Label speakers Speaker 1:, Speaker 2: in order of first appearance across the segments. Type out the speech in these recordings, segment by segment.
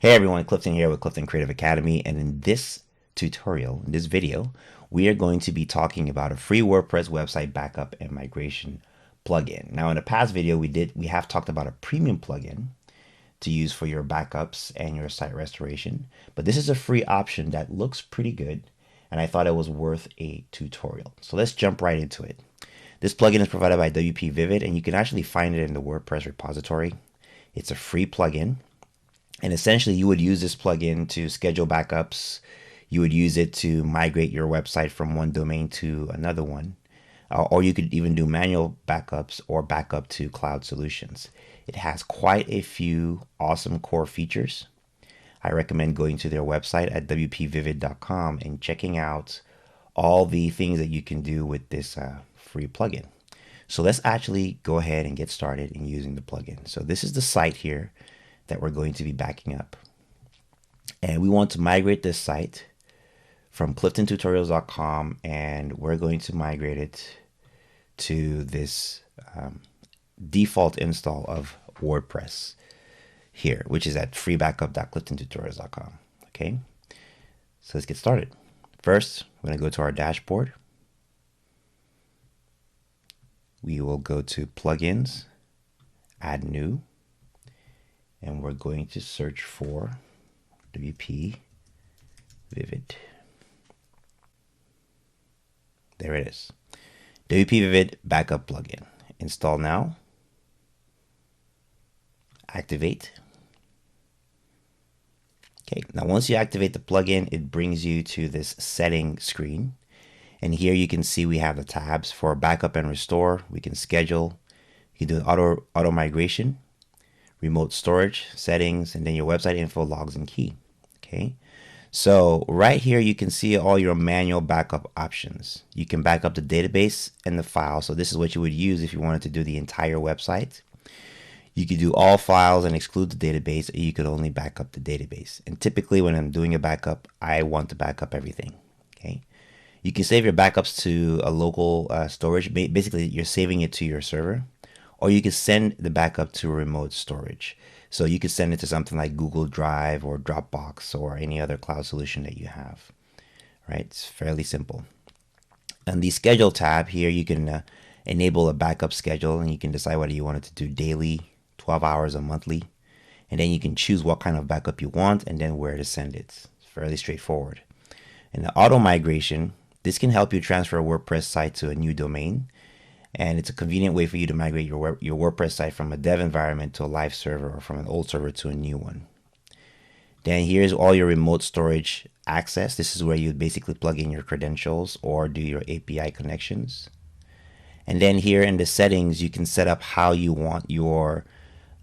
Speaker 1: Hey everyone, Clifton here with Clifton Creative Academy, and in this tutorial, in this video, we are going to be talking about a free WordPress website backup and migration plugin. Now, in a past video, we have talked about a premium plugin to use for your backups and your site restoration, but this is a free option that looks pretty good, and I thought it was worth a tutorial. So let's jump right into it. This plugin is provided by WPvivid, and you can actually find it in the WordPress repository. It's a free plugin. And essentially, you would use this plugin to schedule backups. You would use it to migrate your website from one domain to another one. Or you could even do manual backups or backup to cloud solutions. It has quite a few awesome core features. I recommend going to their website at WPvivid.com and checking out all the things that you can do with this free plugin. So let's actually go ahead and get started in using the plugin. So this is the site here that we're going to be backing up. And we want to migrate this site from cliftontutorials.com, and we're going to migrate it to this default install of WordPress here, which is at freebackup.cliftontutorials.com. Okay, so let's get started. First, we're going to go to our dashboard. We will go to plugins, add new, and we're going to search for WPvivid. There it is. WPvivid backup plugin. Install now. Activate. Okay, now once you activate the plugin, it brings you to this setting screen. And here you can see we have the tabs for backup and restore. We can schedule. You can do auto migration, remote storage, settings, and then your website info, logs, and key. Okay, so right here you can see all your manual backup options. You can back up the database and the file. So this is what you would use if you wanted to do the entire website. You could do all files and exclude the database, or you could only back up the database. And typically when I'm doing a backup, I want to back up everything. Okay, you can save your backups to a local storage. Basically, you're saving it to your server. Or you can send the backup to remote storage. So you could send it to something like Google Drive or Dropbox or any other cloud solution that you have. Right? It's fairly simple. And the schedule tab here, you can enable a backup schedule, and you can decide whether you want it to do daily, 12 hours, or monthly. And then you can choose what kind of backup you want and then where to send it. It's fairly straightforward. And the auto migration, this can help you transfer a WordPress site to a new domain. And it's a convenient way for you to migrate your WordPress site from a dev environment to a live server, or from an old server to a new one. Then here's all your remote storage access. This is where you basically plug in your credentials or do your API connections. And then here in the settings, you can set up how you want your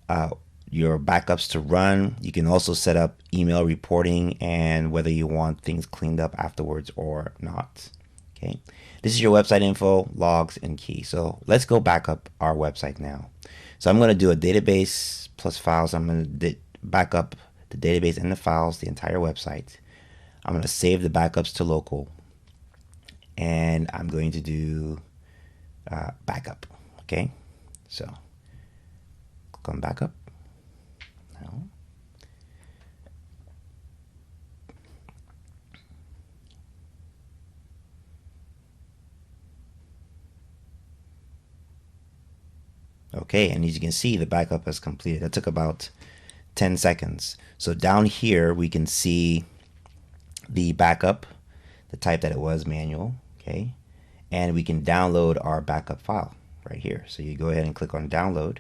Speaker 1: backups to run. You can also set up email reporting and whether you want things cleaned up afterwards or not. Okay, this is your website info, logs, and key. So let's go back up our website now. So I'm going to do a database plus files. I'm going to back up the database and the files, the entire website. I'm going to save the backups to local, and I'm going to do backup. Okay, so click on backup now. Okay, and as you can see, the backup is completed. That took about 10 seconds. So down here, we can see the backup, the type that it was, manual, okay? And we can download our backup file right here. So you go ahead and click on download.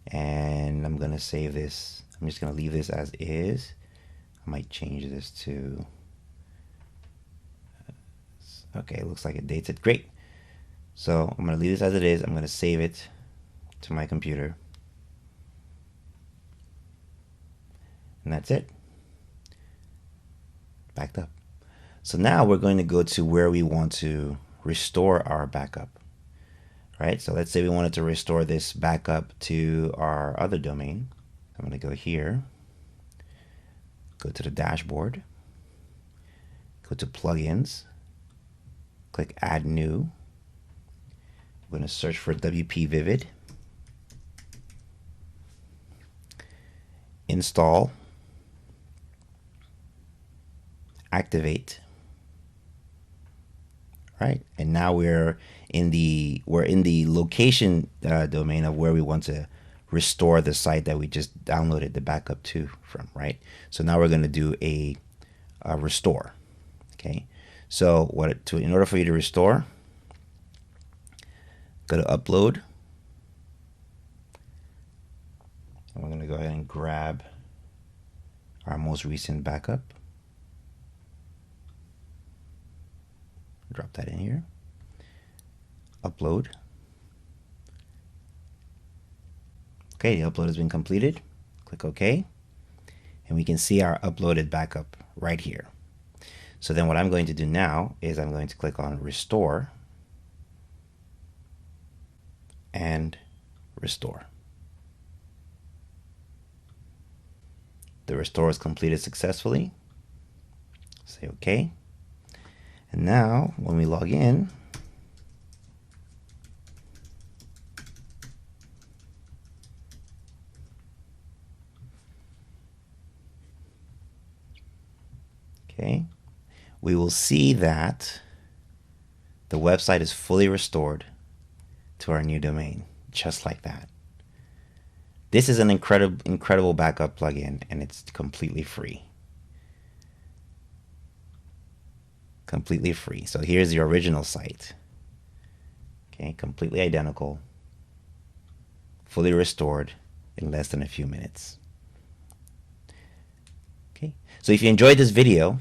Speaker 1: And I'm gonna save this. I'm just gonna leave this as is. I might change this to, okay, it looks like it dates it. Great. So I'm going to leave this as it is. I'm going to save it to my computer. And that's it. Backed up. So now we're going to go to where we want to restore our backup. Right? So let's say we wanted to restore this backup to our other domain. I'm going to go here. Go to the dashboard. Go to plugins. Click add new. I'm going to search for WPvivid. install, activate. Right, and now we're in the location domain of where we want to restore the site that we just downloaded the backup to from. Right, so now we're going to do a restore. Okay, so in order for you to restore, go to upload, and we're going to go ahead and grab our most recent backup. Drop that in here. Upload. Okay, the upload has been completed. Click OK. And we can see our uploaded backup right here. So then what I'm going to do now is I'm going to click on Restore and Restore. The restore is completed successfully. Say OK. And now, when we log in, okay, we will see that the website is fully restored to our new domain, just like that. This is an incredible backup plugin, and it's completely free. Completely free. So here's the original site. Okay, completely identical, fully restored in less than a few minutes. Okay, so if you enjoyed this video,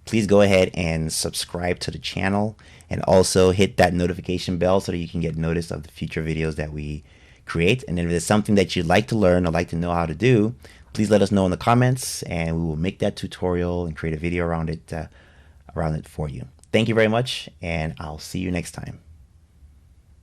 Speaker 1: please go ahead and subscribe to the channel, and also hit that notification bell so that you can get notice of the future videos that we create. And if there's something that you'd like to learn or like to know how to do, please let us know in the comments, and we will make that tutorial and create a video around it for you. Thank you very much, and I'll see you next time.